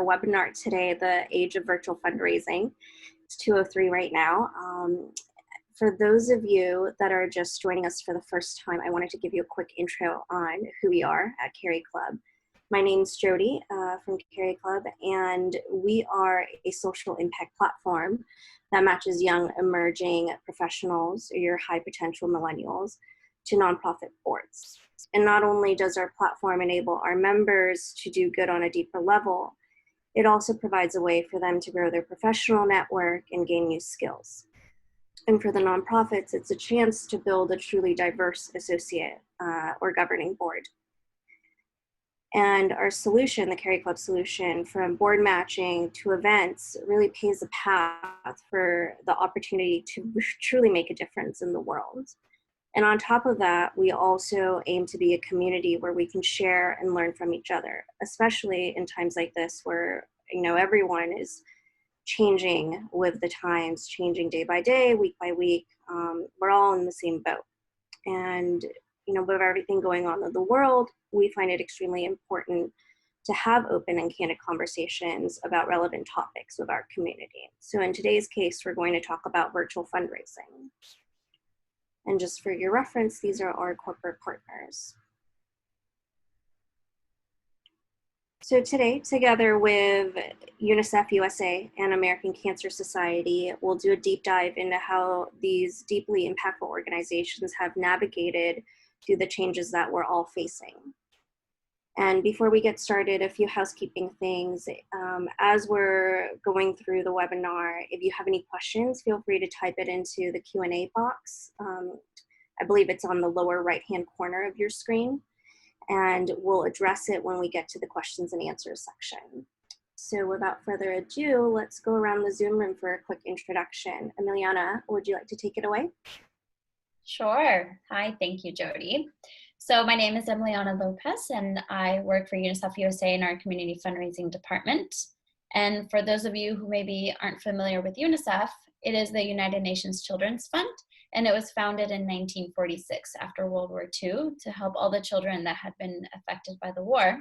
our webinar today, The Age of Virtual Fundraising. It's 2:03 right now. For those of you that are just joining us for the first time, I wanted to give you a quick intro on who we are at CariClub. My name's Jody from CariClub, and we are a social impact platform that matches young emerging professionals or your high potential millennials to nonprofit boards. And not only does our platform enable our members to do good on a deeper level, it also provides a way for them to grow their professional network and gain new skills. And for the nonprofits, it's a chance to build a truly diverse associate or governing board. And our solution, the CariClub solution, from board matching to events, really paves a path for the opportunity to truly make a difference in the world. And on top of that, we also aim to be a community where we can share and learn from each other, especially in times like this where, everyone is changing with the times, changing day by day, week by week. We're all in the same boat. And, with everything going on in the world, we find it extremely important to have open and candid conversations about relevant topics with our community. So in today's case, we're going to talk about virtual fundraising. And just for your reference, these are our corporate partners. So today, together with UNICEF USA and American Cancer Society, we'll do a deep dive into how these deeply impactful organizations have navigated through the changes that we're all facing. And before we get started, a few housekeeping things. As we're going through the webinar, if you have any questions, feel free to type it into the Q&A box. I believe it's on the lower right-hand corner of your screen, and we'll address it when we get to the questions and answers section. So without further ado, let's go around the Zoom room for a quick introduction. Emiliana, would you like to take it away? Sure. Hi, thank you, Jody. So my name is Emiliana Lopez, and I work for UNICEF USA in our community fundraising department. And for those of you who maybe aren't familiar with UNICEF, it is the United Nations Children's Fund, and it was founded in 1946 after World War II to help all the children that had been affected by the war.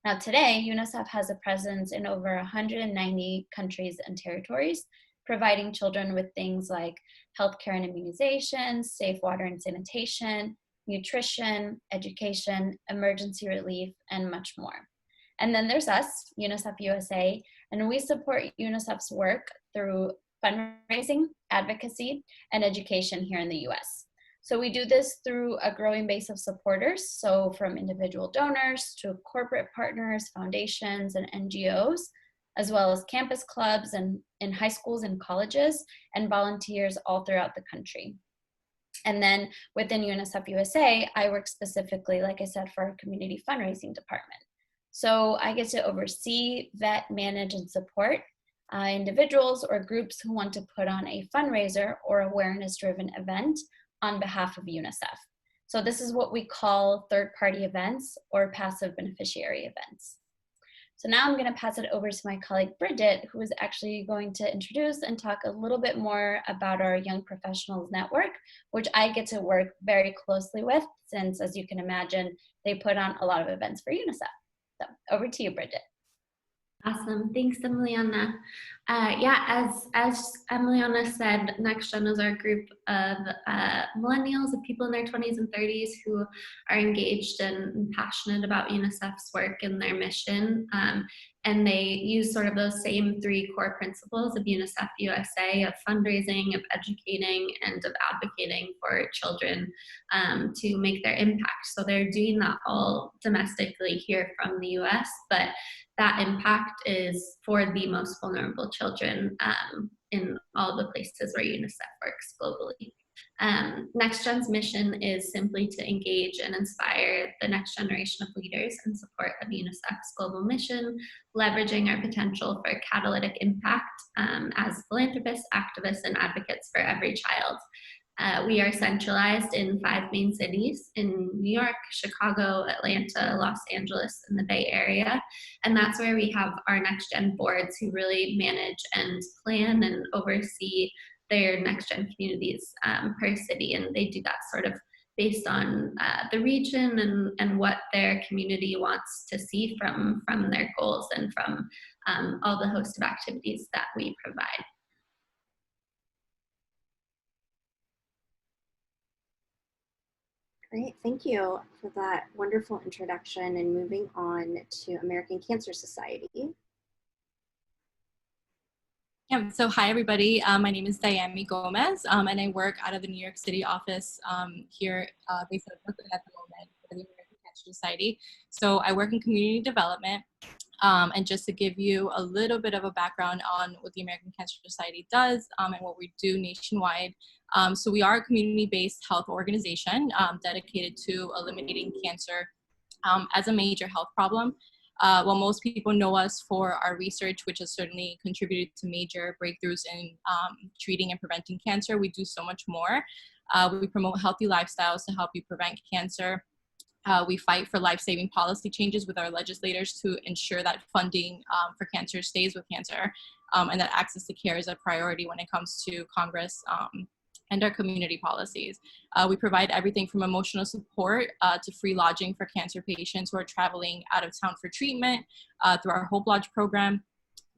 Now today, UNICEF has a presence in over 190 countries and territories, providing children with things like healthcare and immunizations, safe water and sanitation, nutrition, education, emergency relief, and much more. And then there's us, UNICEF USA, and we support UNICEF's work through fundraising, advocacy, and education here in the US. So we do this through a growing base of supporters, so from individual donors to corporate partners, foundations, and NGOs, as well as campus clubs and in high schools and colleges, and volunteers all throughout the country. And then within UNICEF USA, I work specifically, like I said, for our community fundraising department. So I get to oversee, vet, manage, and support individuals or groups who want to put on a fundraiser or awareness-driven event on behalf of UNICEF. So this is what we call third-party events or passive beneficiary events. So now I'm going to pass it over to my colleague Bridget, who is actually going to introduce and talk a little bit more about our Young Professionals Network, which I get to work very closely with since, as you can imagine, they put on a lot of events for UNICEF. So over to you, Bridget. Awesome, thanks, Emiliana. As Emiliana said, Nextgen is our group of millennials, of people in their 20s and 30s who are engaged and passionate about UNICEF's work and their mission. And they use sort of those same three core principles of UNICEF USA, of fundraising, of educating, and of advocating for children to make their impact. So they're doing that all domestically here from the US, but that impact is for the most vulnerable children in all the places where UNICEF works globally. Nextgen's mission is simply to engage and inspire the next generation of leaders in support of UNICEF's global mission, leveraging our potential for catalytic impact as philanthropists, activists, and advocates for every child. We are centralized in 5 main cities in New York, Chicago, Atlanta, Los Angeles, and the Bay Area. And that's where we have our Nextgen boards who really manage and plan and oversee their Nextgen communities per city. And they do that sort of based on the region and what their community wants to see from their goals and from all the host of activities that we provide. Great, thank you for that wonderful introduction, and moving on to American Cancer Society. Yeah, so hi everybody, my name is Diane Gomez, and I work out of the New York City office here based out of Brooklyn at the moment for the American Cancer Society. So I work in community development, and just to give you a little bit of a background on what the American Cancer Society does and what we do nationwide. So we are a community-based health organization dedicated to eliminating cancer as a major health problem. While most people know us for our research, which has certainly contributed to major breakthroughs in treating and preventing cancer, we do so much more. We promote healthy lifestyles to help you prevent cancer. We fight for life-saving policy changes with our legislators to ensure that funding for cancer stays with cancer, and that access to care is a priority when it comes to Congress and our community policies. We provide everything from emotional support to free lodging for cancer patients who are traveling out of town for treatment through our Hope Lodge program,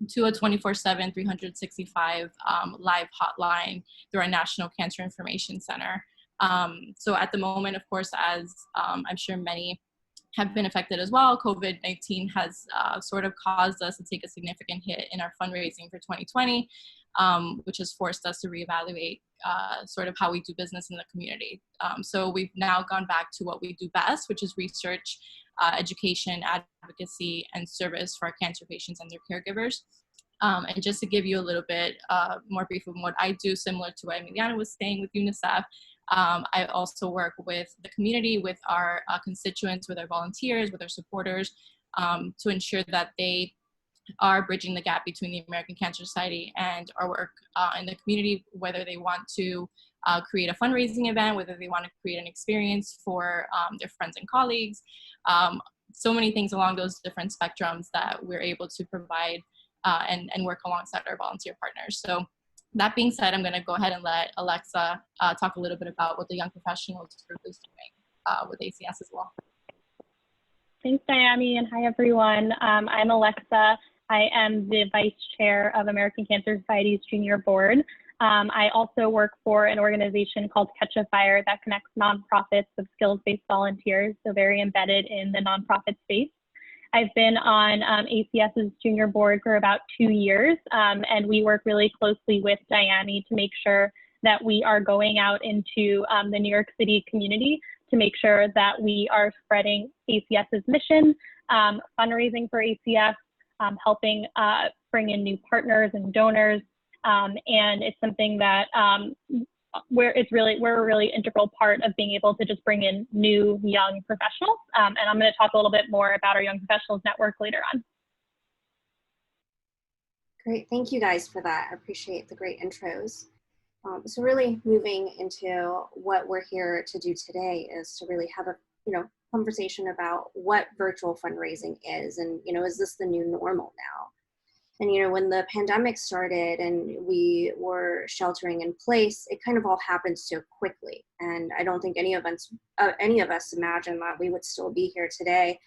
to a 24/7, 365 live hotline through our National Cancer Information Center. So at the moment, of course, as I'm sure many have been affected as well, COVID-19 has sort of caused us to take a significant hit in our fundraising for 2020, which has forced us to reevaluate sort of how we do business in the community. So we've now gone back to what we do best, which is research, education, advocacy, and service for our cancer patients and their caregivers. And just to give you a little bit more brief of what I do, similar to what Emiliana was saying with UNICEF, I also work with the community, with our constituents, with our volunteers, with our supporters, to ensure that they are bridging the gap between the American Cancer Society and our work in the community, whether they want to create a fundraising event, whether they want to create an experience for their friends and colleagues, so many things along those different spectrums that we're able to provide and work alongside our volunteer partners. So that being said, I'm going to go ahead and let Alexa talk a little bit about what the Young Professionals Group is doing with ACS as well. Thanks, Diane, and hi, everyone. I'm Alexa. I am the Vice Chair of American Cancer Society's Junior Board. I also work for an organization called Catch a Fire that connects nonprofits with skills-based volunteers, so very embedded in the nonprofit space. I've been on ACS's junior board for about 2 years, and we work really closely with Diane to make sure that we are going out into the New York City community to make sure that we are spreading ACS's mission, fundraising for ACS, helping bring in new partners and donors, and it's something that we're a really integral part of being able to just bring in new young professionals. And I'm going to talk a little bit more about our Young Professionals Network later on. Great, thank you guys for that. I appreciate the great intros. So really moving into what we're here to do today is to really have a conversation about what virtual fundraising is, and is this the new normal now? And when the pandemic started and we were sheltering in place, it kind of all happened so quickly, and I don't think any of us imagined that we would still be here today.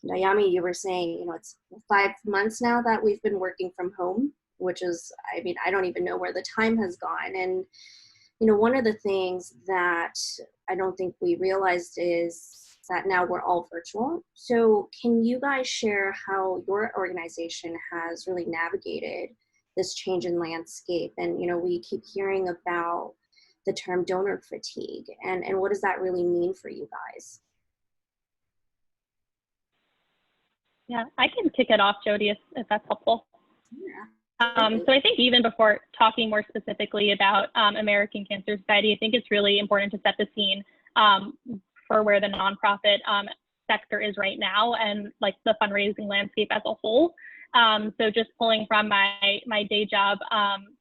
Nayami, you were saying it's 5 months now that we've been working from home, which is, I don't even know where the time has gone. And one of the things that I don't think we realized is that now we're all virtual. So can you guys share how your organization has really navigated this change in landscape? And we keep hearing about the term donor fatigue, and what does that really mean for you guys? Yeah, I can kick it off, Jody, if that's helpful. Yeah. So I think even before talking more specifically about American Cancer Society, I think it's really important to set the scene for where the nonprofit sector is right now, and like the fundraising landscape as a whole. So just pulling from my day job,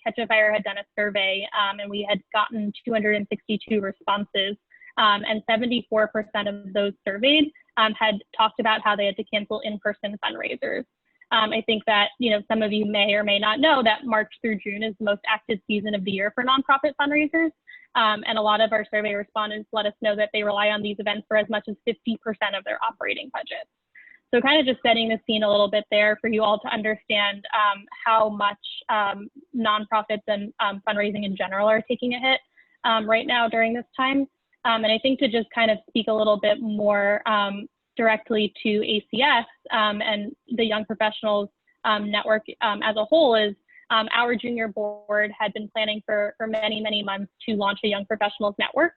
Catch a Fire had done a survey, and we had gotten 262 responses, and 74% of those surveyed had talked about how they had to cancel in-person fundraisers. I think that some of you may or may not know that March through June is the most active season of the year for nonprofit fundraisers. And a lot of our survey respondents let us know that they rely on these events for as much as 50% of their operating budget. So kind of just setting the scene a little bit there for you all to understand how much nonprofits and fundraising in general are taking a hit right now during this time. And I think to just kind of speak a little bit more directly to ACS and the Young Professionals Network as a whole is our junior board had been planning for many, many months to launch a Young Professionals Network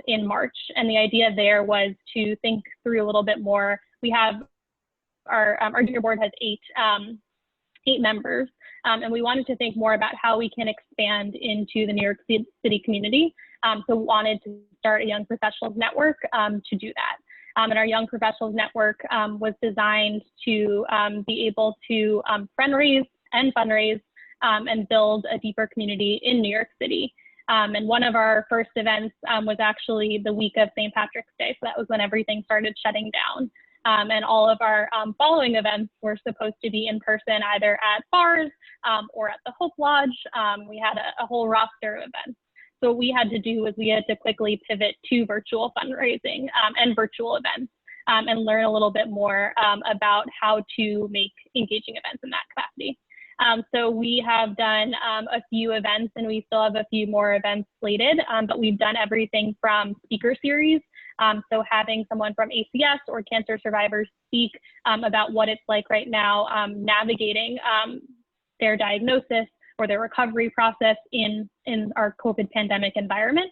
in March. And the idea there was to think through a little bit more. We have our junior board has eight members, and we wanted to think more about how we can expand into the New York City community. So we wanted to start a Young Professionals Network to do that. And our Young Professionals Network was designed to be able to fundraise and build a deeper community in New York City. And one of our first events was actually the week of St. Patrick's Day. So that was when everything started shutting down. And all of our following events were supposed to be in person, either at bars or at the Hope Lodge. We had a whole roster of events. So what we had to do was we had to quickly pivot to virtual fundraising and virtual events and learn a little bit more about how to make engaging events in that capacity. So we have done a few events, and we still have a few more events slated, but we've done everything from speaker series. So having someone from ACS or cancer survivors speak about what it's like right now navigating their diagnosis or their recovery process in our COVID pandemic environment.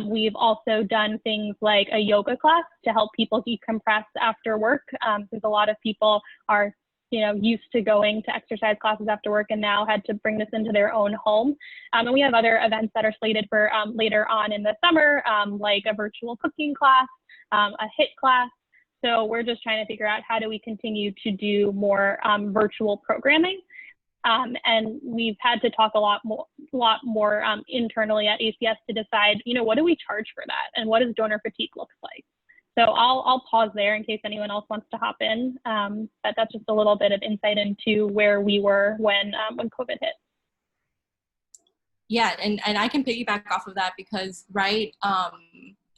We've also done things like a yoga class to help people decompress after work, since a lot of people are used to going to exercise classes after work and now had to bring this into their own home. And we have other events that are slated for later on in the summer, like a virtual cooking class, a HIIT class. So we're just trying to figure out how do we continue to do more virtual programming. And we've had to talk a lot more internally at ACS to decide, what do we charge for that? And what does donor fatigue look like? So I'll pause there in case anyone else wants to hop in. But that's just a little bit of insight into where we were when COVID hit. Yeah, and I can piggyback off of that because, right,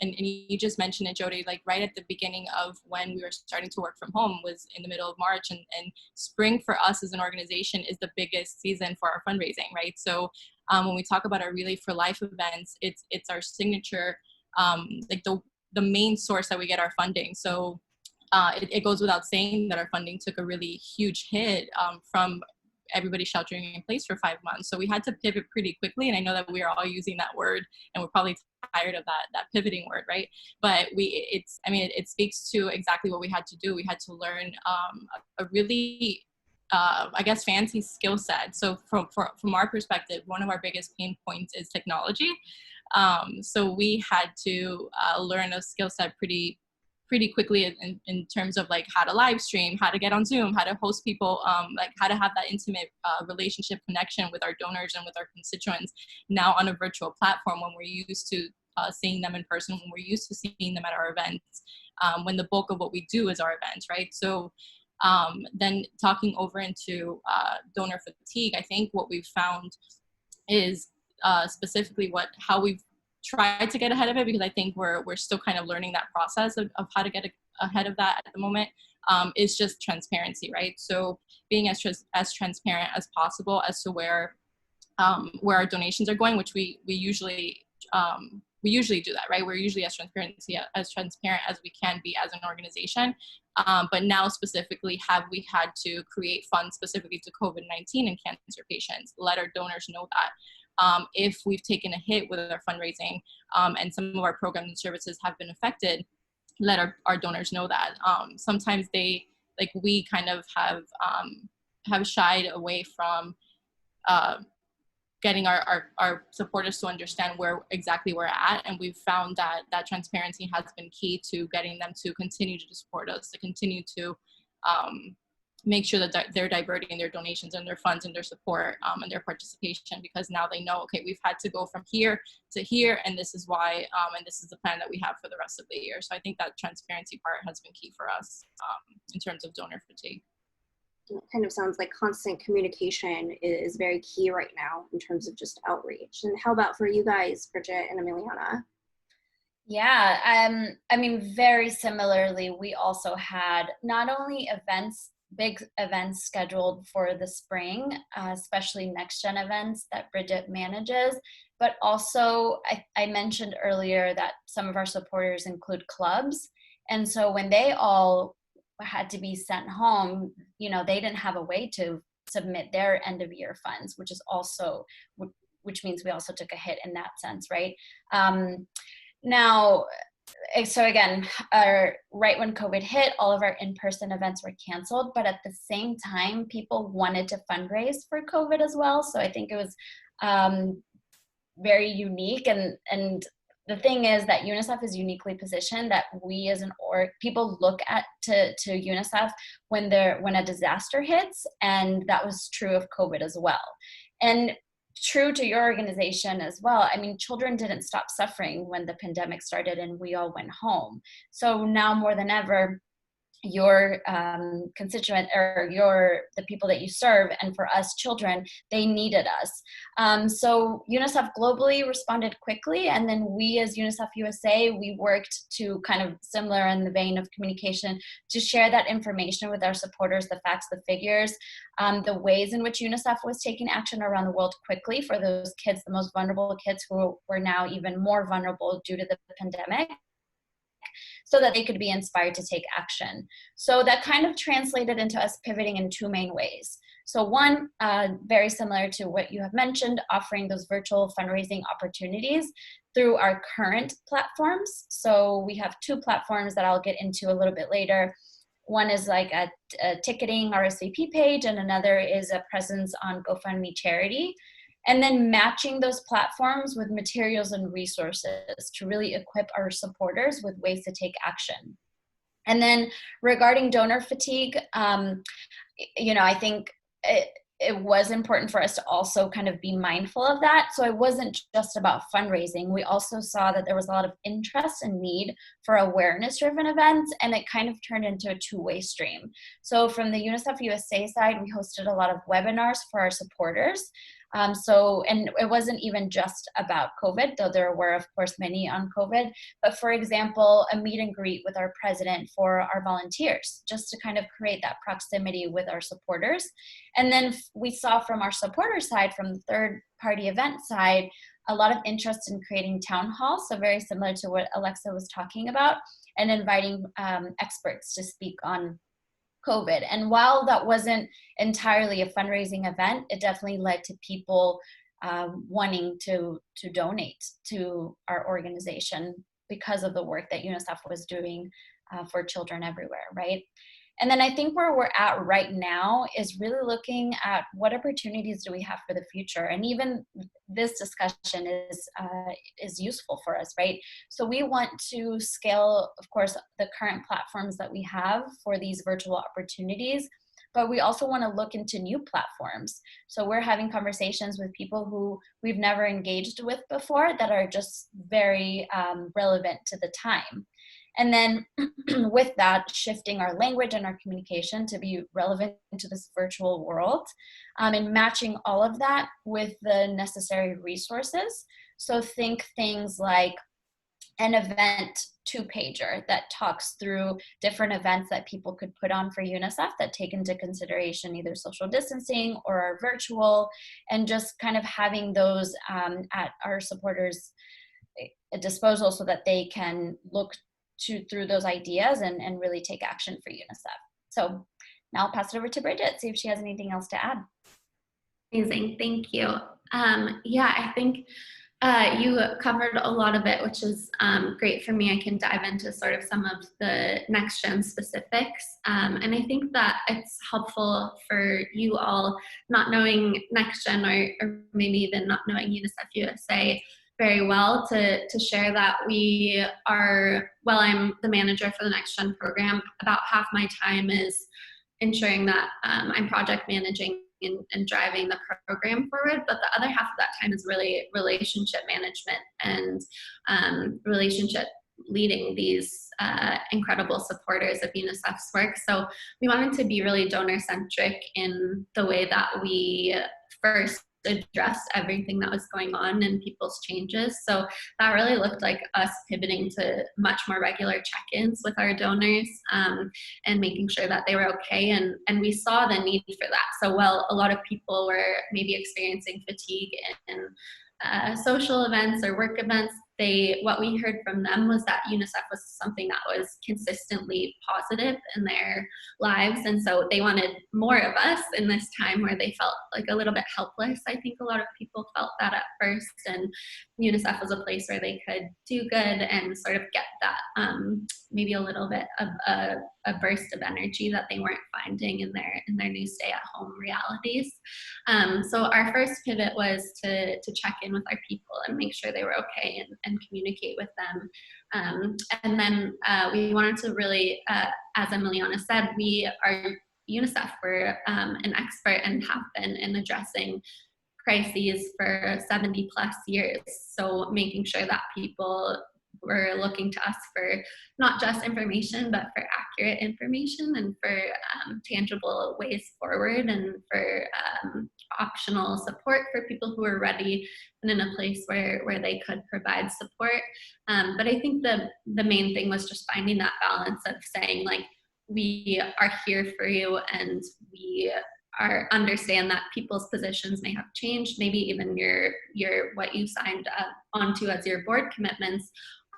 and you just mentioned it, Jody, like right at the beginning of when we were starting to work from home was in the middle of March, and spring for us as an organization is the biggest season for our fundraising, right? So when we talk about our Relay for Life events, it's our signature, like the main source that we get our funding. So it goes without saying that our funding took a really huge hit from everybody sheltering in place for 5 months. So we had to pivot pretty quickly. And I know that we are all using that word and we're probably tired of that pivoting word, right? But it speaks to exactly what we had to do. We had to learn a really, I guess, fancy skill set. So from our perspective, one of our biggest pain points is technology. So we had to learn a skill set pretty quickly in terms of like how to live stream, how to get on Zoom, how to host people, like how to have that intimate relationship connection with our donors and with our constituents now on a virtual platform when we're used to seeing them in person, when we're used to seeing them at our events, when the bulk of what we do is our events, right? So then talking over into donor fatigue, I think what we've found is specifically how we've tried to get ahead of it, because I think we're still kind of learning that process of how to get ahead of that at the moment, is just transparency, right? So being as transparent as possible as to where our donations are going, which we usually do that, right? We're usually as transparent as we can be as an organization. But now specifically, have we had to create funds specifically to COVID-19 and cancer patients, let our donors know that. If we've taken a hit with our fundraising and some of our programs and services have been affected, let our donors know that. Sometimes we kind of have shied away from getting our supporters to understand where exactly we're at, and we've found that transparency has been key to getting them to continue to support us, to continue to make sure that they're diverting their donations and their funds and their support and their participation, because now they know, okay, we've had to go from here to here, and this is why, and this is the plan that we have for the rest of the year. So I think that transparency part has been key for us in terms of donor fatigue. It kind of sounds like constant communication is very key right now in terms of just outreach. And how about for you guys, Bridget and Emiliana? Yeah, I mean, very similarly, we also had not only events, big events scheduled for the spring, especially Nextgen events that Bridget manages, but also I mentioned earlier that some of our supporters include clubs. And so when they all had to be sent home, you know, they didn't have a way to submit their end of year funds, which is also, which means we also took a hit in that sense, right? Now, so again, right when COVID hit, all of our in-person events were canceled, but at the same time, people wanted to fundraise for COVID as well. So I think it was very unique. And the thing is that UNICEF is uniquely positioned that we as an org, people look at to UNICEF when a disaster hits, and that was true of COVID as well. And true to your organization as well. I mean, children didn't stop suffering when the pandemic started and we all went home. So now more than ever, your constituent or the people that you serve, and for us children, they needed us. So UNICEF globally responded quickly, and then we as UNICEF USA, we worked to kind of similar in the vein of communication to share that information with our supporters, the facts, the figures, the ways in which UNICEF was taking action around the world quickly for those kids, the most vulnerable kids who were now even more vulnerable due to the pandemic, so that they could be inspired to take action. So that kind of translated into us pivoting in two main ways. So one, very similar to what you have mentioned, offering those virtual fundraising opportunities through our current platforms. So we have two platforms that I'll get into a little bit later. One is like a ticketing RSVP page, and another is a presence on GoFundMe charity. And then matching those platforms with materials and resources to really equip our supporters with ways to take action. And then regarding donor fatigue, you know, I think it was important for us to also kind of be mindful of that. So it wasn't just about fundraising. We also saw that there was a lot of interest and need for awareness-driven events, and it kind of turned into a two-way stream. So from the UNICEF USA side, we hosted a lot of webinars for our supporters. And it wasn't even just about COVID, though there were, of course, many on COVID. But for example, a meet and greet with our president for our volunteers, just to kind of create that proximity with our supporters. And then we saw from our supporter side, from the third party event side, a lot of interest in creating town halls, so very similar to what Alexa was talking about, and inviting experts to speak on COVID. And while that wasn't entirely a fundraising event, it definitely led to people wanting to donate to our organization because of the work that UNICEF was doing for children everywhere, right? And then I think where we're at right now is really looking at what opportunities do we have for the future. And even this discussion is useful for us, right? So we want to scale, of course, the current platforms that we have for these virtual opportunities, but we also want to look into new platforms. So we're having conversations with people who we've never engaged with before that are just very relevant to the time. And then with that, shifting our language and our communication to be relevant to this virtual world, and matching all of that with the necessary resources. So think things like an event two-pager that talks through different events that people could put on for UNICEF that take into consideration either social distancing or are virtual, and just kind of having those at our supporters' disposal so that they can look through those ideas and really take action for UNICEF. So now I'll pass it over to Bridget, see if she has anything else to add. Amazing, thank you. Yeah, I think you covered a lot of it, which is great for me. I can dive into sort of some of the Nextgen specifics. And I think that it's helpful for you all not knowing Nextgen or maybe even not knowing UNICEF USA very well to share that we are, well, I'm the manager for the Nextgen program. About half my time is ensuring that I'm project managing and driving the program forward, but the other half of that time is really relationship management and relationship leading these incredible supporters of UNICEF's work. So we wanted to be really donor-centric in the way that we first addressed everything that was going on and people's changes. So that really looked like us pivoting to much more regular check-ins with our donors, and making sure that they were okay. And we saw the need for that. So while a lot of people were maybe experiencing fatigue in social events or work events, what we heard from them was that UNICEF was something that was consistently positive in their lives. And so they wanted more of us in this time where they felt like a little bit helpless. I think a lot of people felt that at first, and UNICEF was a place where they could do good and sort of get that maybe a little bit of a burst of energy that they weren't finding in their new stay-at-home realities. So our first pivot was to check in with our people and make sure they were okay and communicate with them. And then we wanted to really, as Emiliana said, we are UNICEF. We're an expert and have been in addressing crises for 70 plus years. So making sure that people were looking to us for not just information, but for accurate information and for tangible ways forward, and for optional support for people who are ready and in a place where they could provide support. But I think the main thing was just finding that balance of saying, like, we are here for you, and we understand that people's positions may have changed. Maybe even your what you signed up onto as your board commitments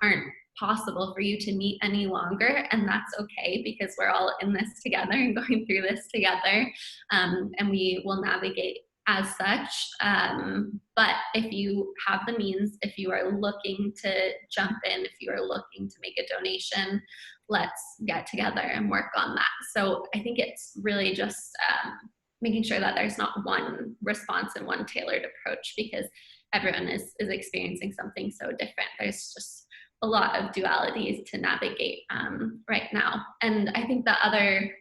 aren't possible for you to meet any longer, and that's okay, because we're all in this together and going through this together, and we will navigate as such. But if you have the means, if you are looking to jump in, if you are looking to make a donation, let's get together and work on that. So I think it's really just making sure that there's not one response and one tailored approach, because everyone is experiencing something so different. There's just a lot of dualities to navigate right now. And I think the other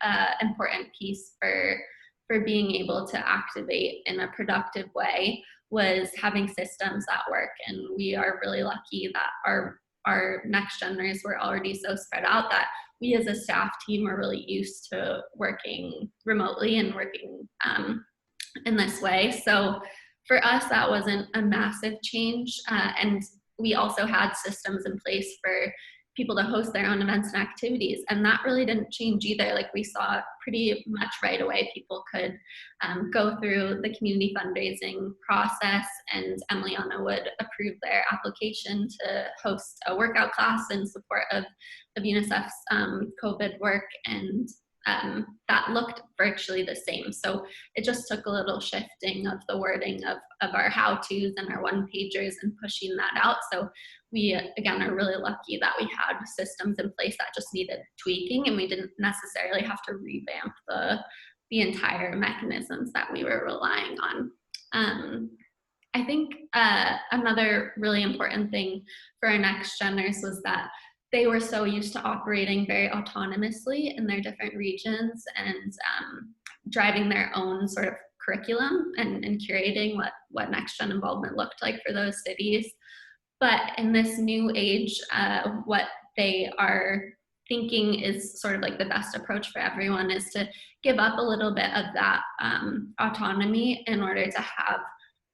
important piece for being able to activate in a productive way was having systems that work. And we are really lucky that our Nextgeners were already so spread out that we as a staff team are really used to working remotely and working in this way. So for us, that wasn't a massive change. And we also had systems in place for people to host their own events and activities, and that really didn't change either. Like, we saw pretty much right away people could go through the community fundraising process, and Emiliana would approve their application to host a workout class in support of UNICEF's COVID work, and that looked virtually the same. So it just took a little shifting of the wording of our how-tos and our one-pagers and pushing that out. So we, again, are really lucky that we had systems in place that just needed tweaking, and we didn't necessarily have to revamp the entire mechanisms that we were relying on. I think another really important thing for our Nextgeners was that they were so used to operating very autonomously in their different regions and driving their own sort of curriculum and curating what Nextgen involvement looked like for those cities. But in this new age, what they are thinking is sort of like the best approach for everyone is to give up a little bit of that autonomy in order to have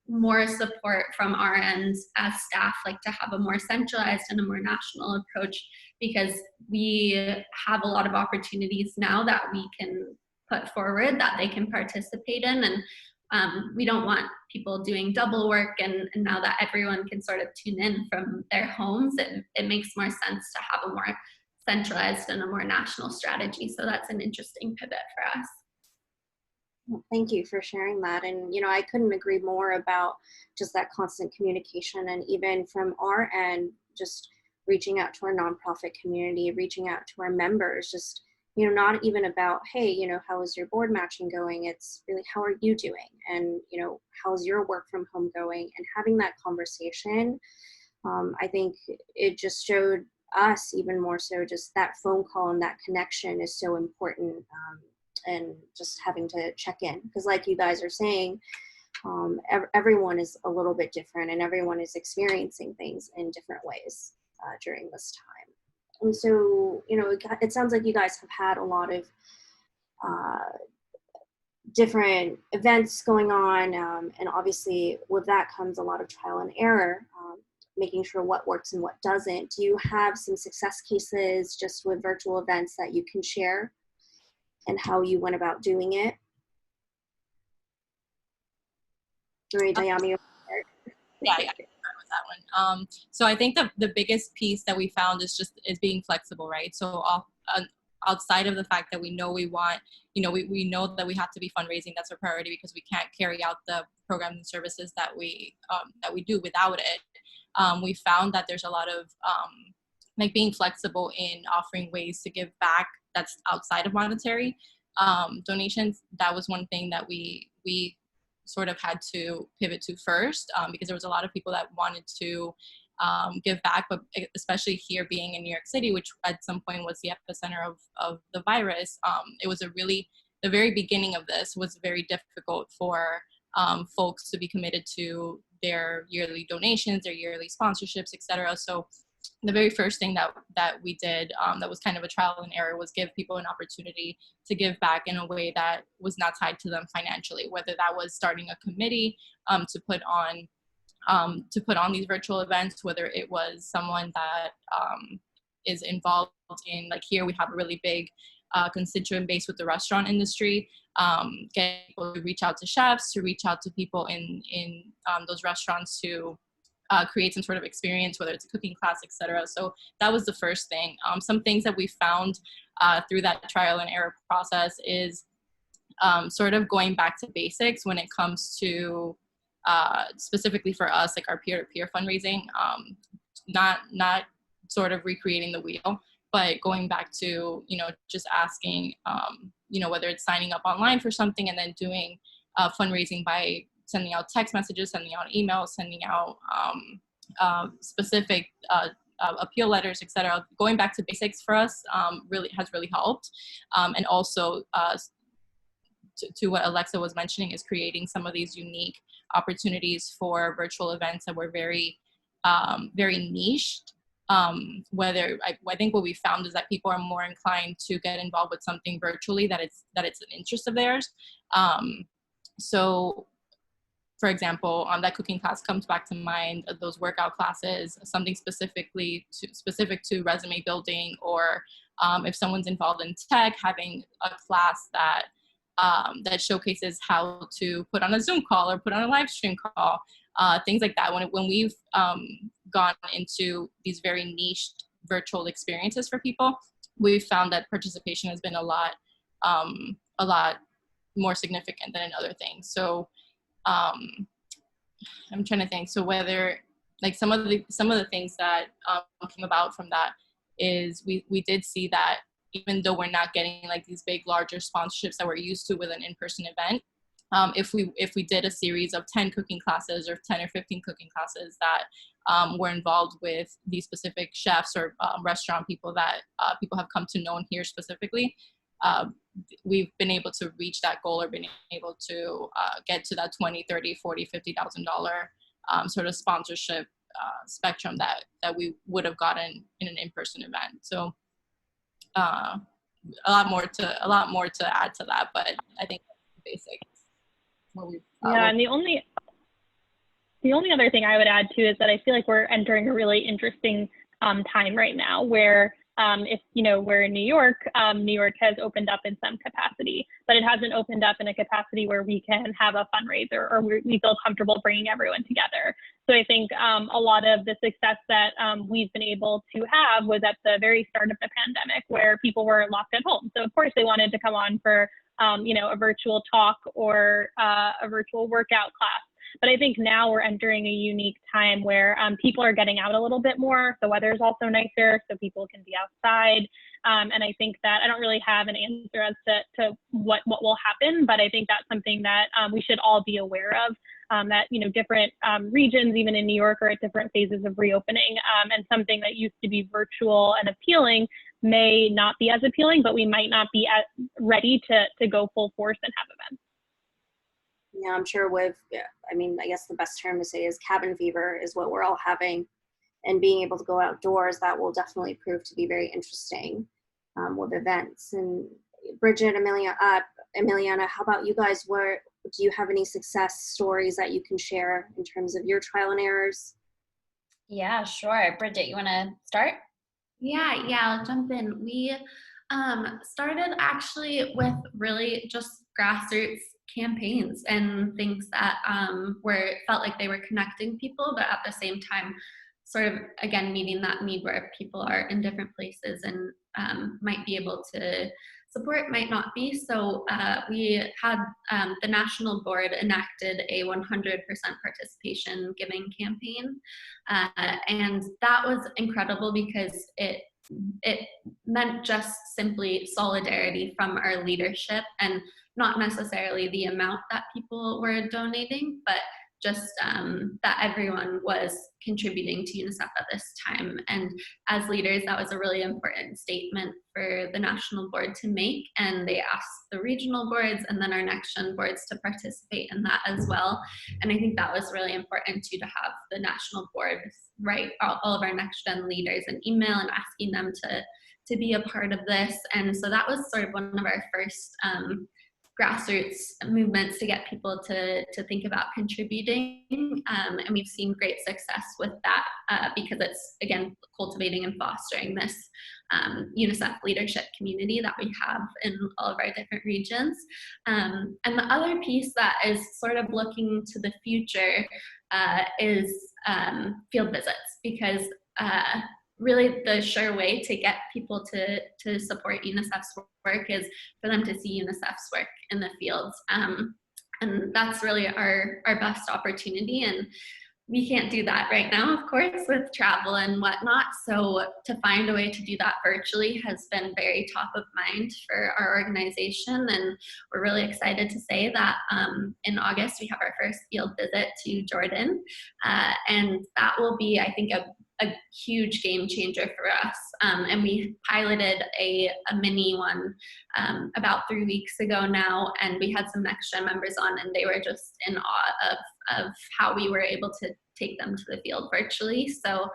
more support from our end as staff, like to have a more centralized and a more national approach, because we have a lot of opportunities now that we can put forward that they can participate in. And we don't want people doing double work, and now that everyone can sort of tune in from their homes, it makes more sense to have a more centralized and a more national strategy. So that's an interesting pivot for us. Well, thank you for sharing that. And, I couldn't agree more about just that constant communication, and even from our end, just reaching out to our nonprofit community, reaching out to our members, just, not even about, hey, how is your board matching going? It's really, how are you doing? And, how's your work from home going? And having that conversation, I think it just showed us even more so just that phone call and that connection is so important. And just having to check in, because like you guys are saying, everyone is a little bit different, and everyone is experiencing things in different ways during this time. And so, it sounds like you guys have had a lot of different events going on, and obviously with that comes a lot of trial and error, making sure what works and what doesn't. Do you have some success cases just with virtual events that you can share and how you went about doing it? Marie Dayami. Yeah, I can start with that one. So I think the biggest piece that we found is being flexible, right? So outside of the fact that we know we want, we know that we have to be fundraising, that's a priority because we can't carry out the programs and services that we do without it. We found that there's a lot of like being flexible in offering ways to give back that's outside of monetary donations. That was one thing that we sort of had to pivot to first, because there was a lot of people that wanted to give back, but especially here being in New York City, which at some point was the epicenter of the virus, it was the very beginning of this was very difficult for folks to be committed to their yearly donations, their yearly sponsorships, etc. So the very first thing that we did that was kind of a trial and error was give people an opportunity to give back in a way that was not tied to them financially, whether that was starting a committee to put on these virtual events, whether it was someone that is involved in, like here we have a really big constituent base with the restaurant industry, getting people to reach out to chefs, to reach out to people in those restaurants to create some sort of experience, whether it's a cooking class, etc. So that was the first thing. Some things that we found through that trial and error process is sort of going back to basics when it comes to specifically for us, like our peer-to-peer fundraising, not sort of recreating the wheel, but going back to, just asking, whether it's signing up online for something and then doing fundraising by sending out text messages, sending out emails, sending out specific appeal letters, etc. Going back to basics for us has really helped. And also to what Alexa was mentioning is creating some of these unique opportunities for virtual events that were very, very niched. I think what we found is that people are more inclined to get involved with something virtually that it's an interest of theirs. So for example, that cooking class comes back to mind, those workout classes, something specific to resume building, or if someone's involved in tech, having a class that showcases how to put on a Zoom call or put on a live stream call, things like that. When we've gone into these very niche virtual experiences for people, we've found that participation has been a lot more significant than in other things. So I'm trying to think. So whether like some of the things that came about from that is we did see that even though we're not getting like these big, larger sponsorships that we're used to with an in-person event, if we did a series of 10 cooking classes or 10 or 15 cooking classes that were involved with these specific chefs or restaurant people that people have come to know here specifically, we've been able to reach that goal or been able to get to that $20,000, $30,000, $40,000, $50,000 sort of sponsorship spectrum that we would have gotten in an in-person event. So a lot more to add to that, but I think that's the basics. And the only other thing I would add too is that I feel like we're entering a really interesting time right now where if we're in New York has opened up in some capacity, but it hasn't opened up in a capacity where we can have a fundraiser or we feel comfortable bringing everyone together. So I think a lot of the success that we've been able to have was at the very start of the pandemic where people were locked at home. So of course they wanted to come on for a virtual talk or a virtual workout class. But I think now we're entering a unique time where people are getting out a little bit more. The weather is also nicer, so people can be outside. And I think that I don't really have an answer as to what will happen, but I think that's something that we should all be aware of, that, different regions, even in New York, are at different phases of reopening. And something that used to be virtual and appealing may not be as appealing, but we might not be ready to go full force and have events. Yeah, I'm sure I guess the best term to say is cabin fever is what we're all having, and being able to go outdoors, that will definitely prove to be very interesting with events. And Bridget, Amelia, Emiliana, how about you guys? Do you have any success stories that you can share in terms of your trial and errors? Yeah, sure. Bridget, you want to start? Yeah, I'll jump in. We started actually with really just grassroots campaigns and things that felt like they were connecting people, but at the same time, sort of again meeting that need where people are in different places and might be able to support, might not be. So we had the national board enacted a 100% participation giving campaign, and that was incredible because it meant just simply solidarity from our leadership, and not necessarily the amount that people were donating, but just that everyone was contributing to UNICEF at this time. And as leaders, that was a really important statement for the national board to make, and they asked the regional boards and then our Nextgen boards to participate in that as well. And I think that was really important too, to have the national board write all of our Nextgen leaders an email and asking them to be a part of this. And so that was sort of one of our first grassroots movements to get people to think about contributing, and we've seen great success with that because it's, again, cultivating and fostering this UNICEF leadership community that we have in all of our different regions. And the other piece that is sort of looking to the future is field visits, because really the sure way to get people to support UNICEF's work is for them to see UNICEF's work in the fields. And that's really our best opportunity. And we can't do that right now, of course, with travel and whatnot. So to find a way to do that virtually has been very top of mind for our organization. And we're really excited to say that in August, we have our first field visit to Jordan. And that will be, I think, a huge game changer for us. And we piloted a mini one about 3 weeks ago now, and we had some Nextgen members on, and they were just in awe of how we were able to take them to the field virtually. So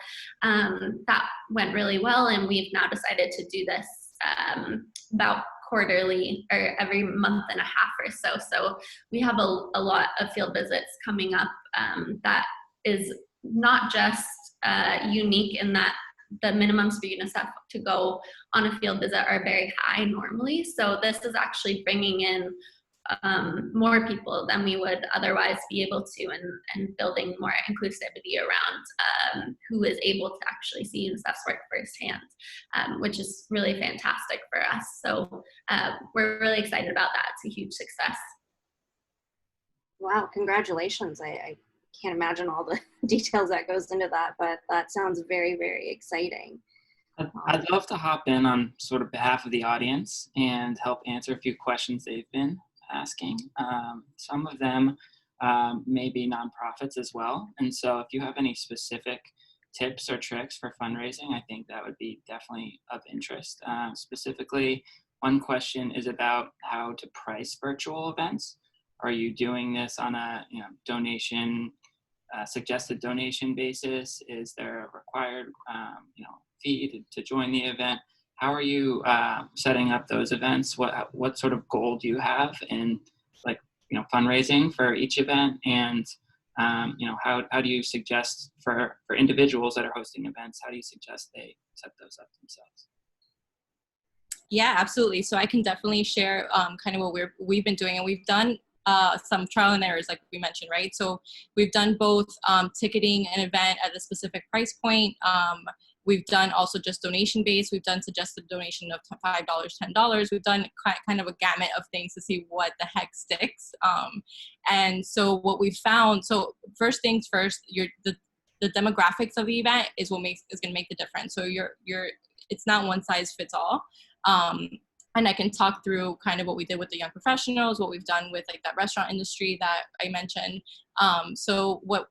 that went really well, and we've now decided to do this about quarterly or every month and a half or so. So we have a lot of field visits coming up that is not just unique in that the minimums for UNICEF to go on a field visit are very high normally. So this is actually bringing in more people than we would otherwise be able to, and building more inclusivity around who is able to actually see UNICEF's work firsthand, which is really fantastic for us. So we're really excited about that. It's a huge success. Wow, congratulations. I can't imagine all the details that goes into that, but that sounds very, very exciting. I'd love to hop in on sort of behalf of the audience and help answer a few questions they've been asking. Some of them may be nonprofits as well. And so if you have any specific tips or tricks for fundraising, I think that would be definitely of interest. Specifically, one question is about how to price virtual events. Are you doing this on a donation, suggested donation basis? Is there a required fee to join the event? How are you setting up those events? What sort of goal do you have in fundraising for each event? And how do you suggest for individuals that are hosting events, how do you suggest they set those up themselves? Yeah, absolutely. So I can definitely share kind of what we've been doing, and we've done some trial and errors, like we mentioned, right? So we've done both ticketing an event at a specific price point. We've done also just donation based. We've done suggested donation of $5, $10. We've done kind of a gamut of things to see what the heck sticks. And so what we found, so first things first, the demographics of the event is what is going to make the difference. So it's not one size fits all. And I can talk through kind of what we did with the young professionals, what we've done with like that restaurant industry that I mentioned. So what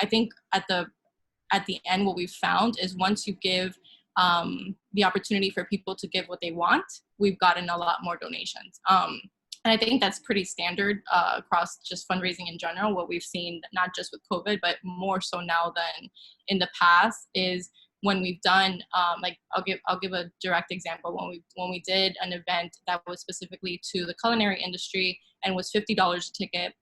I think at the end, what we've found is once you give the opportunity for people to give what they want, we've gotten a lot more donations. And I think that's pretty standard across just fundraising in general. What we've seen, not just with COVID, but more so now than in the past, is when we've done, like I'll give a direct example. When we did an event that was specifically to the culinary industry and was $50 a ticket,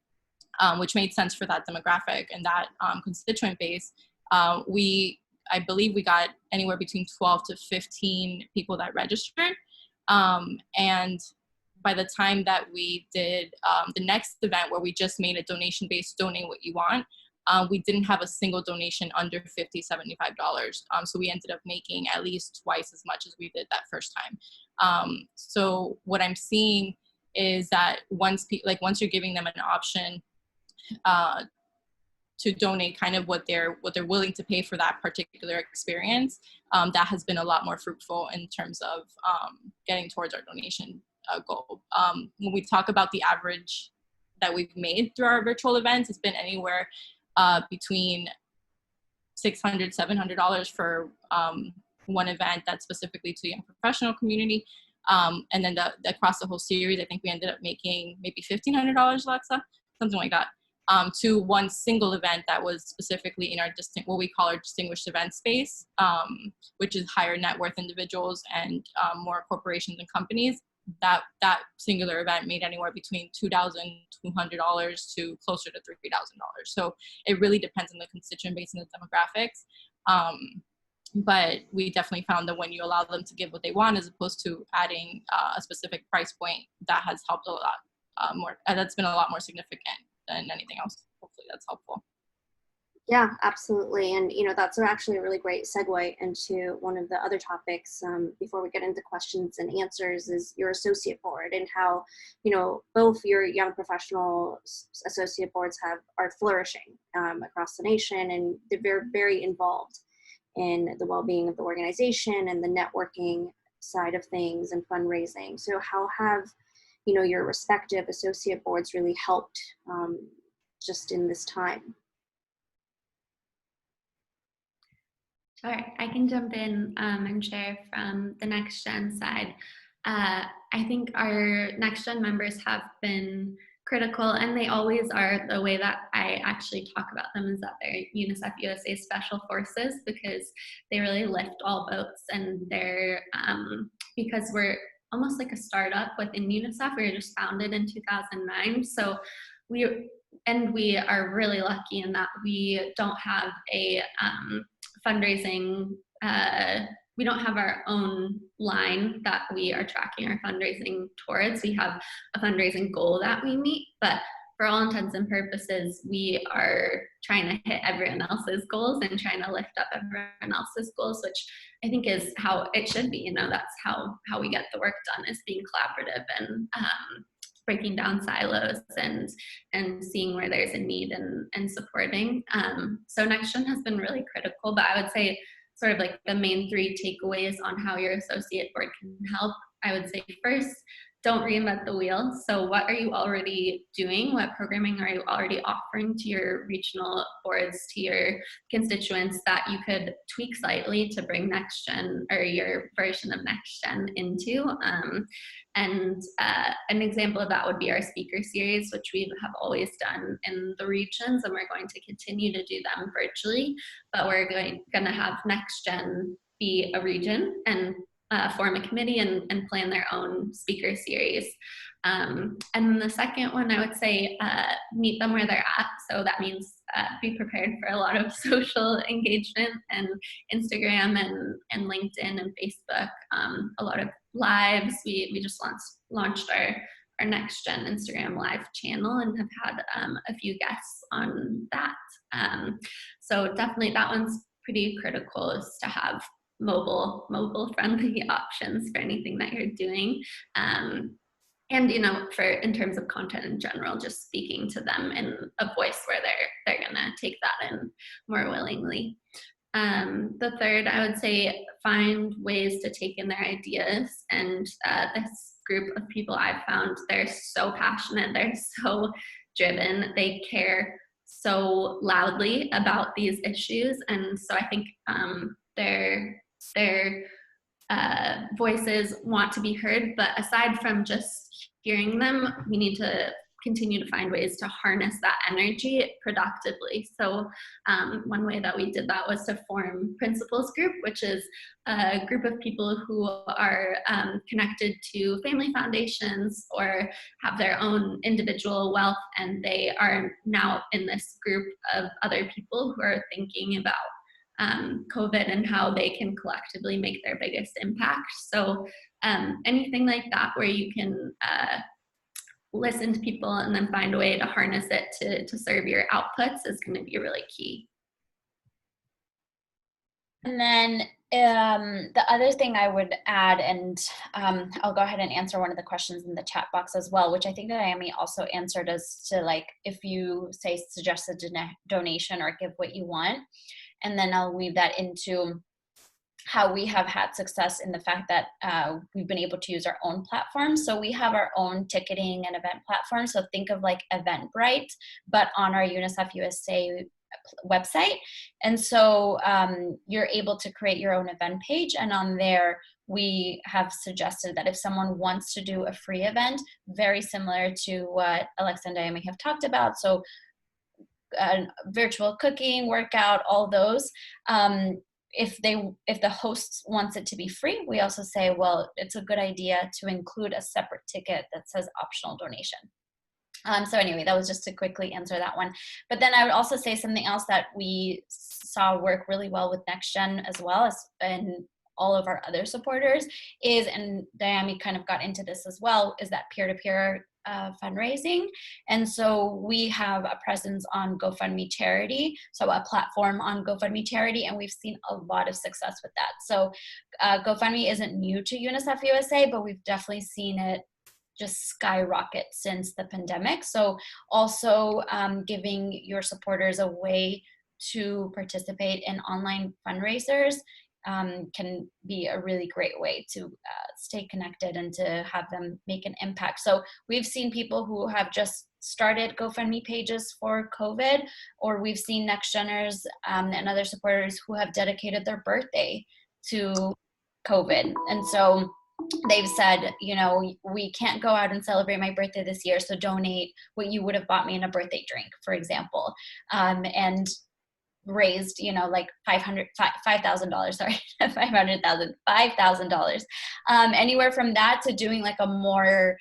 which made sense for that demographic and that constituent base, I believe we got anywhere between 12 to 15 people that registered. And by the time that we did the next event where we just made a donation-based donate what you want, we didn't have a single donation under $50, $75. So we ended up making at least twice as much as we did that first time. So what I'm seeing is that once you're giving them an option to donate kind of what they're willing to pay for that particular experience, that has been a lot more fruitful in terms of getting towards our donation goal. When we talk about the average that we've made through our virtual events, it's been anywhere between $600, $700 for one event that's specifically to the young professional community. And then across the whole series, I think we ended up making maybe $1,500, Alexa, something like that, to one single event that was specifically in our what we call our distinguished event space, which is higher net worth individuals and more corporations and companies. That singular event made anywhere between $2,200 to closer to $3,000. So it really depends on the constituent base and the demographics. But we definitely found that when you allow them to give what they want, as opposed to adding a specific price point, that has helped a lot more. That's been a lot more significant than anything else. Hopefully that's helpful. Yeah, absolutely. And, that's actually a really great segue into one of the other topics before we get into questions and answers, is your associate board and how, both your young professional associate boards are flourishing across the nation, and they're very, very involved in the well-being of the organization and the networking side of things and fundraising. So how have, your respective associate boards really helped just in this time? Sure, I can jump in and share from the Nextgen side. I think our Nextgen members have been critical, and they always are. The way that I actually talk about them is that they're UNICEF USA special forces, because they really lift all boats, and they're, because we're almost like a startup within UNICEF. We were just founded in 2009. So we are really lucky in that we don't have a fundraising, we don't have our own line that we are tracking our fundraising towards. We have a fundraising goal that we meet, but for all intents and purposes, we are trying to hit everyone else's goals and trying to lift up everyone else's goals, which I think is how it should be. That's how we get the work done, is being collaborative and breaking down silos and seeing where there's a need and supporting. So Nextgen has been really critical, but I would say sort of like the main three takeaways on how your associate board can help. I would say first, don't reinvent the wheel. So what are you already doing? What programming are you already offering to your regional boards, to your constituents, that you could tweak slightly to bring Nextgen, or your version of Nextgen, into? And an example of that would be our speaker series, which we have always done in the regions, and we're going to continue to do them virtually, but we're going to have Nextgen be a region and form a committee and plan their own speaker series. And then the second one, I would say, meet them where they're at. So that means be prepared for a lot of social engagement and Instagram and LinkedIn and Facebook, a lot of lives. We just launched our Nextgen Instagram live channel and have had a few guests on that. So definitely that one's pretty critical, is to have mobile friendly options for anything that you're doing. And in terms of content in general, just speaking to them in a voice where they're gonna take that in more willingly. The third, I would say, find ways to take in their ideas. And this group of people I've found, they're so passionate, they're so driven, they care so loudly about these issues. And so I think their voices want to be heard, but aside from just hearing them, we need to continue to find ways to harness that energy productively. So one way that we did that was to form Principals Group, which is a group of people who are connected to family foundations or have their own individual wealth, and they are now in this group of other people who are thinking about COVID and how they can collectively make their biggest impact. So anything like that where you can listen to people and then find a way to harness it to serve your outputs is going to be really key. And then the other thing I would add, and I'll go ahead and answer one of the questions in the chat box as well, which I think that Amy also answered, as to like, if you say suggest a donation or give what you want, and then I'll weave that into how we have had success in the fact that we've been able to use our own platform. So we have our own ticketing and event platform. So think of like Eventbrite, but on our UNICEF USA website. And so you're able to create your own event page, and on there we have suggested that if someone wants to do a free event, very similar to what Alexa and Diami have talked about, so virtual cooking, workout, all those, if the host wants it to be free, we also say, well, it's a good idea to include a separate ticket that says optional donation. So anyway, that was just to quickly answer that one. But then I would also say something else that we saw work really well with Nextgen, as well as in all of our other supporters, is, and Diami kind of got into this as well, is that peer-to-peer fundraising. And so we have a presence on GoFundMe Charity, so a platform on GoFundMe Charity, and we've seen a lot of success with that. So GoFundMe isn't new to UNICEF USA, but we've definitely seen it just skyrocket since the pandemic. So also giving your supporters a way to participate in online fundraisers can be a really great way to stay connected and to have them make an impact. So we've seen people who have just started GoFundMe pages for COVID, or we've seen Nextgeners and other supporters who have dedicated their birthday to COVID. And so they've said, you know, we can't go out and celebrate my birthday this year, so donate what you would have bought me in a birthday drink, for example, and raised, you know, like $5,000, sorry, $5,000, anywhere from that to doing like a more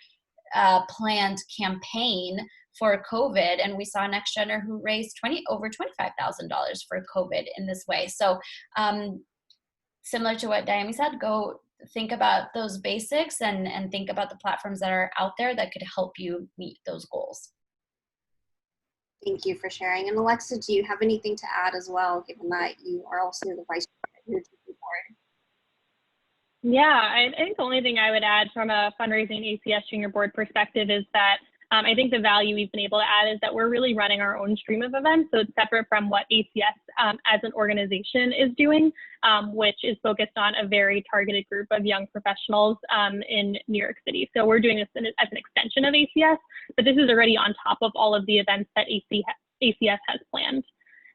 planned campaign for COVID. And we saw a Nextgener who raised over $25,000 for COVID in this way. So similar to what Diami said, go think about those basics and think about the platforms that are out there that could help you meet those goals. Thank you for sharing. And Alexa, do you have anything to add as well, given that you are also the vice president of the board? Yeah, I think the only thing I would add from a fundraising ACS junior board perspective is that I think the value we've been able to add is that we're really running our own stream of events. So it's separate from what ACS as an organization is doing, which is focused on a very targeted group of young professionals in New York City. So we're doing this as an extension of ACS, but this is already on top of all of the events that ACS has planned.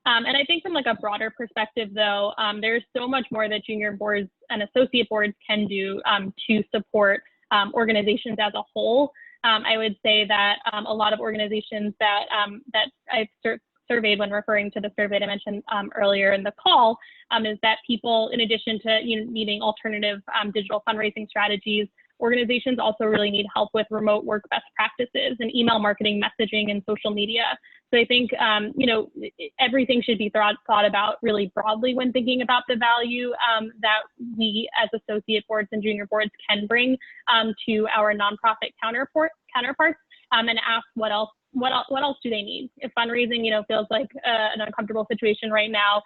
And I think from like a broader perspective, though, there's so much more that junior boards and associate boards can do to support organizations as a whole. I would say that a lot of organizations that I've surveyed when referring to the survey I mentioned earlier in the call is that people, in addition to needing alternative digital fundraising strategies, organizations also really need help with remote work best practices and email marketing, messaging, and social media. So I think everything should be thought about really broadly when thinking about the value that we as associate boards and junior boards can bring to our nonprofit counterparts, and ask what else do they need? If fundraising, feels like an uncomfortable situation right now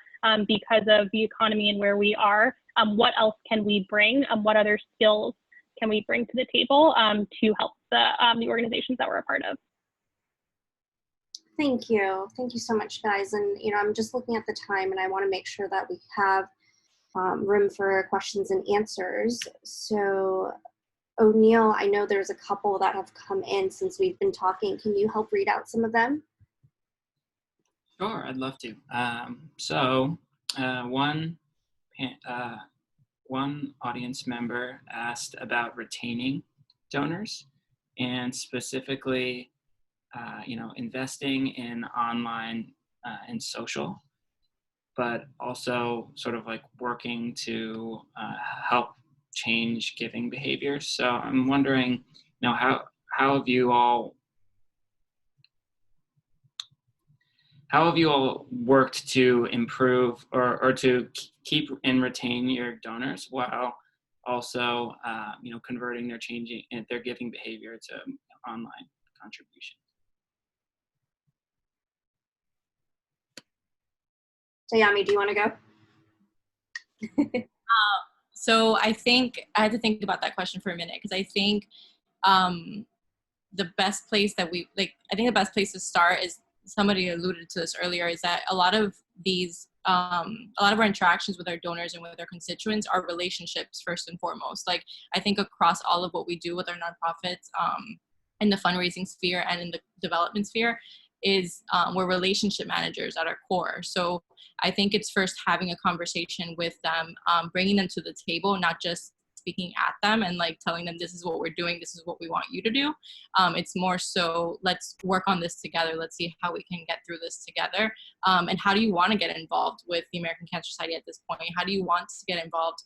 because of the economy and where we are, what else can we bring? What other skills can we bring to the table to help the organizations that we're a part of? Thank you. Thank you so much, guys. And, I'm just looking at the time and I want to make sure that we have room for questions and answers. So, O'Neill, I know there's a couple that have come in since we've been talking. Can you help read out some of them? Sure, I'd love to. So one audience member asked about retaining donors, and specifically investing in online and social, but also sort of like working to help change giving behaviors. So I'm wondering, how have you all worked to improve or to keep and retain your donors while also converting their giving behavior to online contribution? Dayami, do you want to go? So I think I had to think about that question for a minute, because I think the best place that I think the best place to start is, somebody alluded to this earlier, is that a lot of our interactions with our donors and with our constituents are relationships first and foremost. Like, I think across all of what we do with our nonprofits, in the fundraising sphere and in the development sphere, is we're relationship managers at our core. So I think it's first having a conversation with them, bringing them to the table, not just speaking at them and like telling them, this is what we're doing, this is what we want you to do. It's more so, let's work on this together. Let's see how we can get through this together. And how do you want to get involved with the American Cancer Society at this point? How do you want to get involved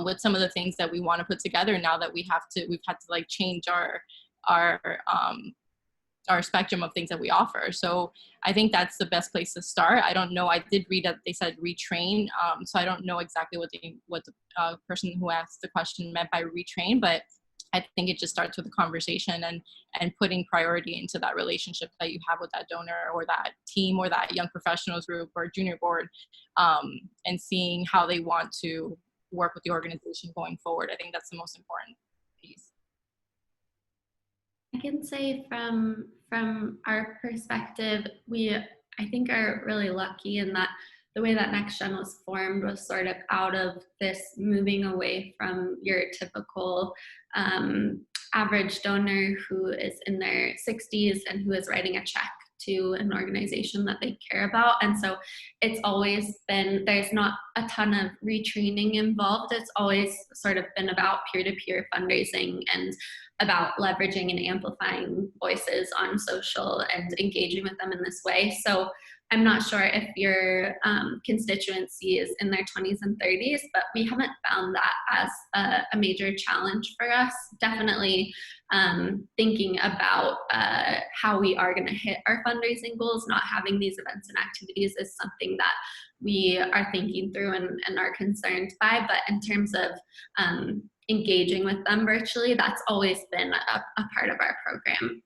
with some of the things that we want to put together now that we've had to like change our spectrum of things that we offer. So I think that's the best place to start. I don't know. I did read that they said retrain. So I don't know exactly what the person who asked the question meant by retrain, but I think it just starts with a conversation and putting priority into that relationship that you have with that donor or that team or that young professionals group or junior board, and seeing how they want to work with the organization going forward. I think that's the most important piece. I can say from our perspective, I think are really lucky in that the way that Nextgen was formed was sort of out of this moving away from your typical average donor who is in their 60s and who is writing a check to an organization that they care about. And so it's always been, there's not a ton of retraining involved. It's always sort of been about peer-to-peer fundraising and about leveraging and amplifying voices on social and engaging with them in this way. So I'm not sure if your constituency is in their 20s and 30s, but we haven't found that as a major challenge for us. Definitely thinking about how we are going to hit our fundraising goals, not having these events and activities is something that we are thinking through and are concerned by. But in terms of engaging with them virtually, that's always been a part of our program.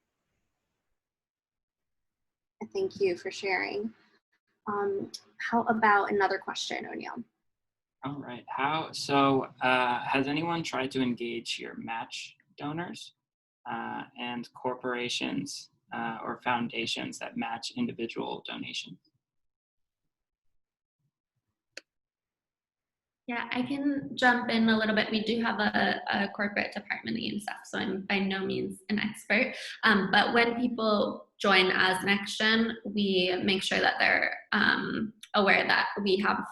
Thank you for sharing. How about another question, O'Neill? All right. Has anyone tried to engage your match donors and corporations or foundations that match individual donations? Yeah, I can jump in a little bit. We do have a corporate department at UNICEF, so I'm by no means an expert. But when people join as Nextgen, we make sure that they're aware that we have,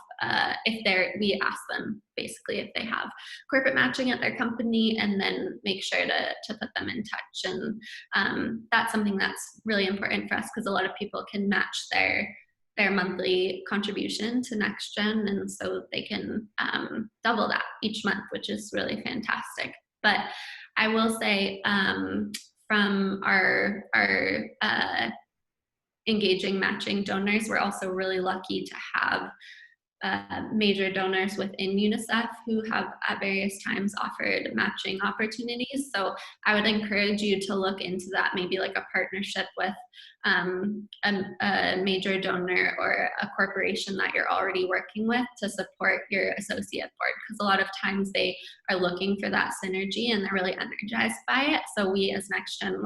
we ask them basically if they have corporate matching at their company, and then make sure to put them in touch. And that's something that's really important for us, because a lot of people can match their monthly contribution to Nextgen, and so they can double that each month, which is really fantastic. But I will say from our engaging matching donors, we're also really lucky to have major donors within UNICEF who have at various times offered matching opportunities. So I would encourage you to look into that, maybe like a partnership with a major donor or a corporation that you're already working with to support your associate board, because a lot of times they are looking for that synergy and they're really energized by it. So we as Nextgen,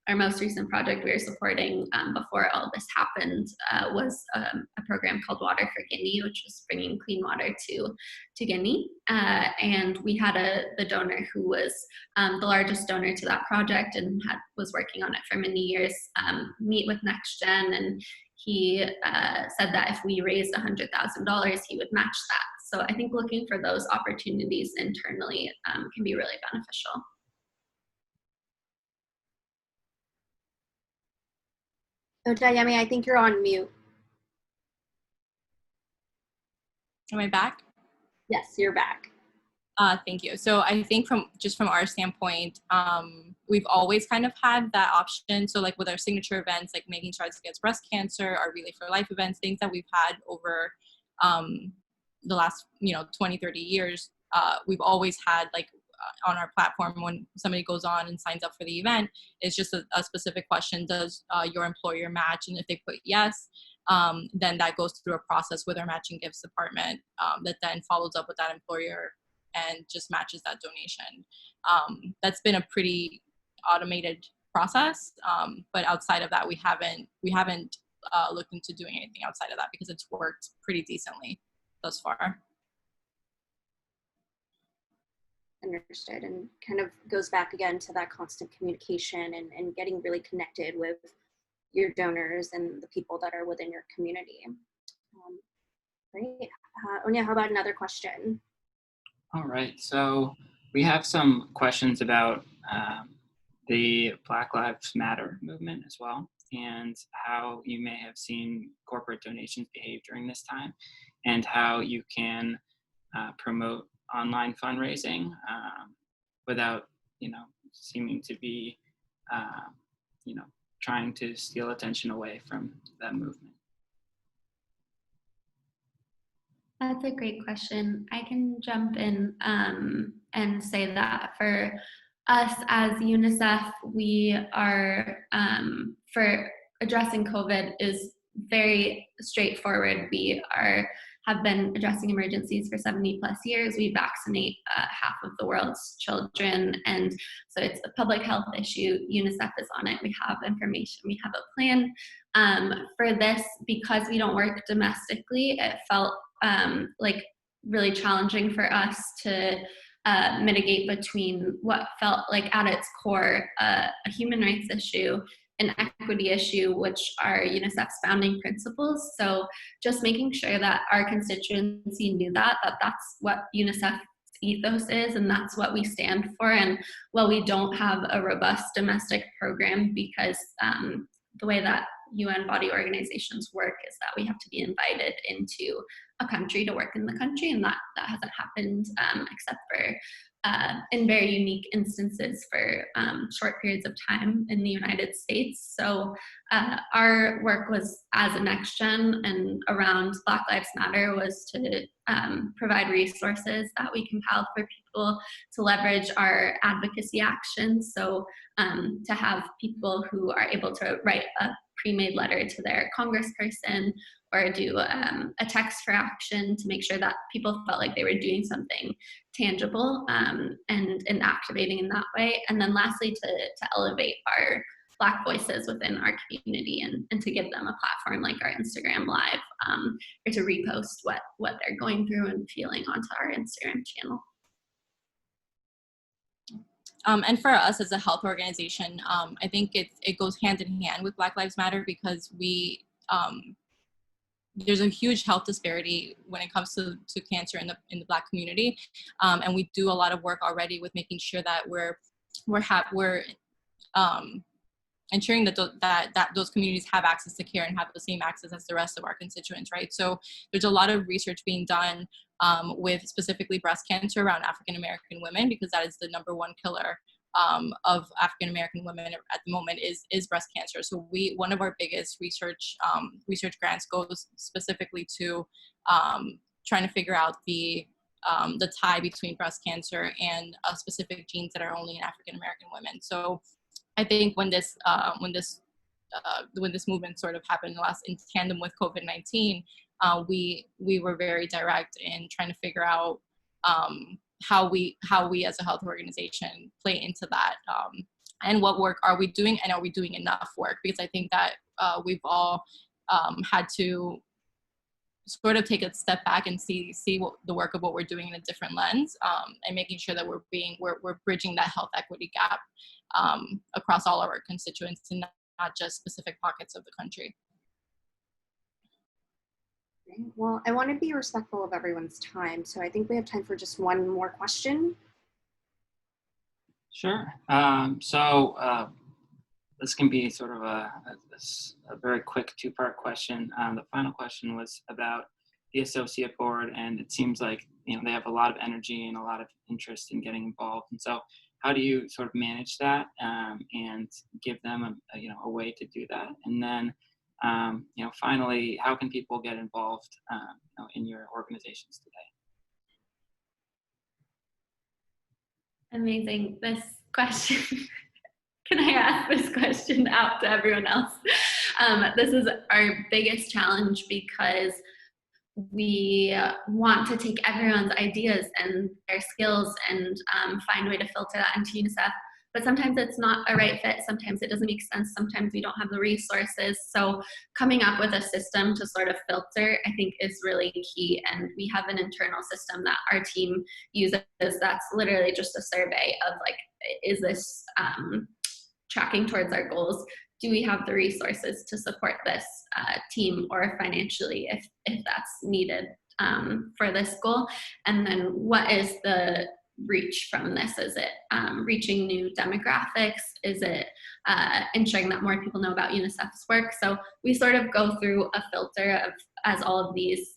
our most recent project we were supporting before all this happened was a program called Water for Guinea, which was bringing clean water to Guinea. And we had the donor who was the largest donor to that project and was working on it for many years, meet with Nextgen, and he said that if we raised $100,000, he would match that. So I think looking for those opportunities internally can be really beneficial. Oh, Dayemi, I think you're on mute. Am I back? Yes, you're back. Thank you. So I think from our standpoint, we've always kind of had that option. So like with our signature events, like Making Strides Against Breast Cancer, our Relay for Life events, things that we've had over the last 20, 30 years, we've always had like on our platform when somebody goes on and signs up for the event, it's just a specific question: does your employer match? And if they put yes, then that goes through a process with our matching gifts department that then follows up with that employer and just matches that donation. That's been a pretty automated process, but outside of that, we haven't looked into doing anything outside of that because it's worked pretty decently thus far. Understood, and kind of goes back again to that constant communication and getting really connected with your donors and the people that are within your community. Great. Onya, how about another question? All right, so we have some questions about the Black Lives Matter movement as well, and how you may have seen corporate donations behave during this time, and how you can promote online fundraising without, seeming to be, trying to steal attention away from that movement. That's a great question. I can jump in and say that for us as UNICEF, we are, for addressing COVID is very straightforward. We have been addressing emergencies for 70 plus years. We vaccinate half of the world's children. And so it's a public health issue. UNICEF is on it. We have information. We have a plan for this. Because we don't work domestically, it felt like really challenging for us to mitigate between what felt like at its core a human rights issue, an equity issue, which are UNICEF's founding principles. So just making sure that our constituency knew that that's what UNICEF's ethos is, and that's what we stand for. And while we don't have a robust domestic program, because the way that UN body organizations work is that we have to be invited into a country to work in the country, and that hasn't happened except for in very unique instances for short periods of time in the United States. So our work was as a Nextgen and around Black Lives Matter was to provide resources that we compiled for people to leverage our advocacy actions. So to have people who are able to write a pre-made letter to their congressperson or do a text for action to make sure that people felt like they were doing something tangible and activating in that way. And then lastly, to elevate our Black voices within our community and to give them a platform like our Instagram Live or to repost what they're going through and feeling onto our Instagram channel. And for us as a health organization, I think it goes hand in hand with Black Lives Matter because we there's a huge health disparity when it comes to cancer in the Black community, and we do a lot of work already with making sure that we're ensuring that those communities have access to care and have the same access as the rest of our constituents, right? So there's a lot of research being done with specifically breast cancer around African American women, because that is the #1 killer of African American women at the moment is breast cancer. So one of our biggest research grants goes specifically to trying to figure out the tie between breast cancer and specific genes that are only in African American women. So I think when this movement sort of happened in tandem with COVID-19, we were very direct in trying to figure out how we as a health organization play into that, and what work are we doing, and are we doing enough work? Because I think that we've all had to sort of take a step back and see the work of what we're doing in a different lens, and making sure that we're bridging that health equity gap across all of our constituents and not just specific pockets of the country. Well, I want to be respectful of everyone's time, so I think we have time for just one more question. Sure. this can be sort of a very quick two-part question. The final question was about the associate board, and it seems like they have a lot of energy and a lot of interest in getting involved. And so, how do you sort of manage that and give them a way to do that? And then, finally, how can people get involved in your organizations today? Amazing. This question. Can I ask this question out to everyone else? This is our biggest challenge because we want to take everyone's ideas and their skills and find a way to filter that into UNICEF. But sometimes it's not a right fit. Sometimes it doesn't make sense. Sometimes we don't have the resources. So coming up with a system to sort of filter, I think, is really key. And we have an internal system that our team uses that's literally just a survey of like, is this tracking towards our goals? Do we have the resources to support this team, or financially if that's needed for this goal? And then what is the reach from this? Is it reaching new demographics? Is it ensuring that more people know about UNICEF's work? So we sort of go through a filter of as all of these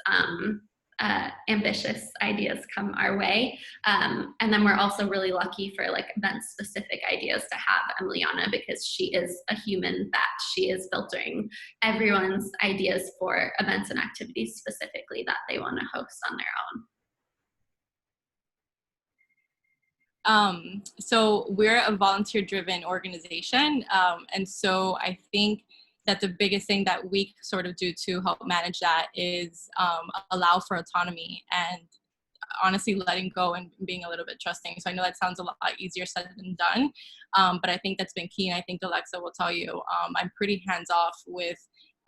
ambitious ideas come our way. And then we're also really lucky for like event-specific ideas to have Emiliana, because she is a human that she is filtering everyone's ideas for events and activities specifically that they want to host on their own. So we're a volunteer-driven organization, and so I think that the biggest thing that we sort of do to help manage that is allow for autonomy and honestly letting go and being a little bit trusting. So I know that sounds a lot easier said than done, but I think that's been key, and I think Alexa will tell you, I'm pretty hands-off with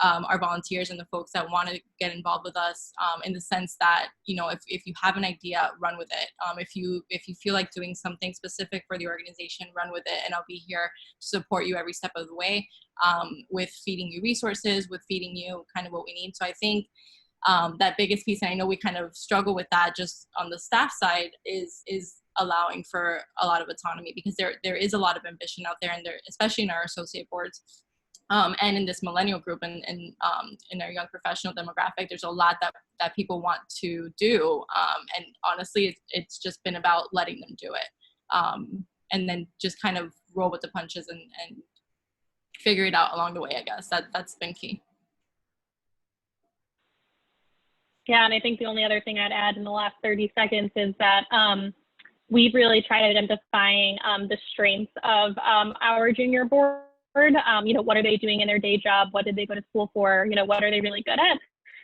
our volunteers and the folks that want to get involved with us, in the sense that, if you have an idea, run with it. If you feel like doing something specific for the organization, run with it, and I'll be here to support you every step of the way, with feeding you resources, with feeding you kind of what we need. So I think that biggest piece, and I know we kind of struggle with that just on the staff side, is allowing for a lot of autonomy, because there is a lot of ambition out there, and there, especially in our associate boards. And in this millennial group and in our young professional demographic, there's a lot that people want to do. And honestly, it's just been about letting them do it. And then just kind of roll with the punches and figure it out along the way, I guess. That's been key. Yeah, and I think the only other thing I'd add in the last 30 seconds is that we've really tried identifying the strengths of our junior board. What are they doing in their day job? What did they go to school for? What are they really good at?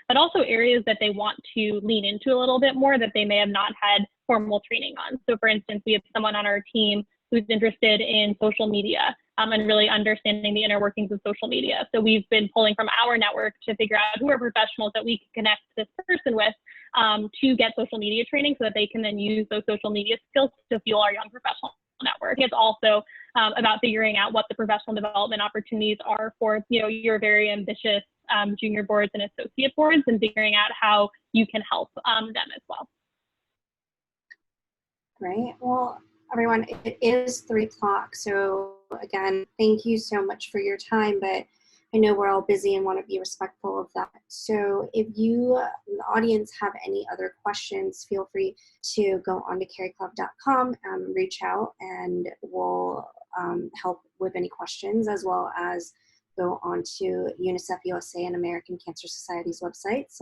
But also areas that they want to lean into a little bit more that they may have not had formal training on. So for instance, we have someone on our team who's interested in social media and really understanding the inner workings of social media. So we've been pulling from our network to figure out who are professionals that we can connect this person with to get social media training, so that they can then use those social media skills to fuel our young professional network. It's also about figuring out what the professional development opportunities are for your very ambitious junior boards and associate boards, and figuring out how you can help them as well. Great. Well, everyone, it is 3 o'clock. So again, thank you so much for your time, but I know we're all busy and want to be respectful of that. So if you, in the audience, have any other questions, feel free to go on to CariClub.com, reach out, and we'll help with any questions, as well as go on to UNICEF USA and American Cancer Society's websites.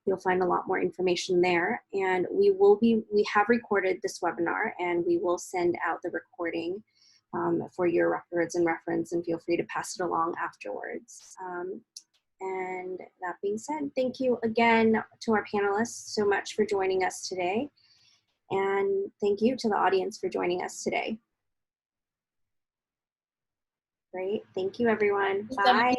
You'll find a lot more information there. And we have recorded this webinar, and we will send out the recording for your records and reference, and feel free to pass it along afterwards. And that being said, thank you again to our panelists so much for joining us today. And thank you to the audience for joining us today. Great, thank you everyone, bye.